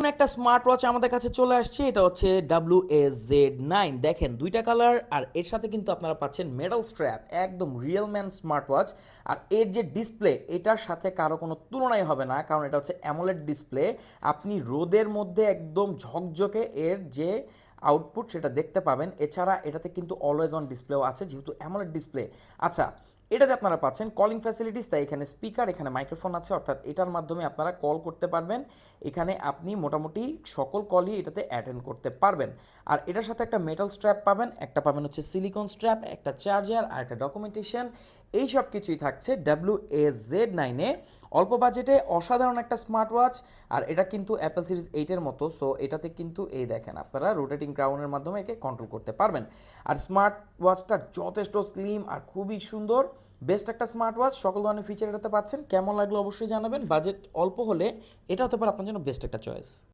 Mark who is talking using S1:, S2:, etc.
S1: একটা smart watch আমাদের কাছে চলে আসছে, এটা হচ্ছে WS-Z9। দেখেন দুইটা কালার, আর এর সাথে কিন্তু আপনারা পাচ্ছেন মেটাল স্ট্র্যাপ, একদম রিয়েল ম্যান স্মার্ট ওয়াচ। আর এর যে ডিসপ্লে, এটার সাথে কারো কোনো তুলনাই হবে না, কারণ এটা হচ্ছে অ্যামোলেড ডিসপ্লে। আপনি রোদের মধ্যে একদম ঝকঝকে এর যে আউটপুট সেটা দেখতে পাবেন। এছাড়া এটাতে কিন্তু অলওয়েজ অন ডিসপ্লেও আছে, যেহেতু অ্যামোলেড ডিসপ্লে। আচ্ছা, এটাতে আপনারা পাচ্ছেন কলিং ফ্যাসিলিটিস, তাই এখানে স্পিকার, এখানে মাইক্রোফোন আছে, অর্থাৎ এটার মাধ্যমে আপনারা কল করতে পারবেন। এখানে আপনি মোটামুটি সকল কলই এটাতে অ্যাটেন্ড করতে পারবেন। আর এটার সাথে একটা মেটাল স্ট্র্যাপ পাবেন, একটা পাবেন হচ্ছে সিলিকন স্ট্র্যাপ, একটা চার্জার আর একটা ডকুমেন্টেশন। এই সব কিছুই থাকছে WS-Z9-এ। অল্প বাজেটে অসাধারণ একটা স্মার্ট ওয়াচ। আর এটা কিন্তু অ্যাপেল সিরিজ 8-এর মতো, সো এটাতে কিন্তু এই দেখেন আপনারা রোটেটিং ক্রাউনের মাধ্যমে একে কন্ট্রোল করতে পারবেন। আর স্মার্ট ওয়াচটা যথেষ্ট স্লিম আর খুবই সুন্দর, বেস্ট একটা স্মার্ট ওয়াচ। সকল ধরনের ফিচার এটাতে পাচ্ছেন। কেমন লাগলো অবশ্যই জানাবেন। বাজেট অল্প হলে এটা হতে পারে আপনার জন্য বেস্ট একটা চয়েস।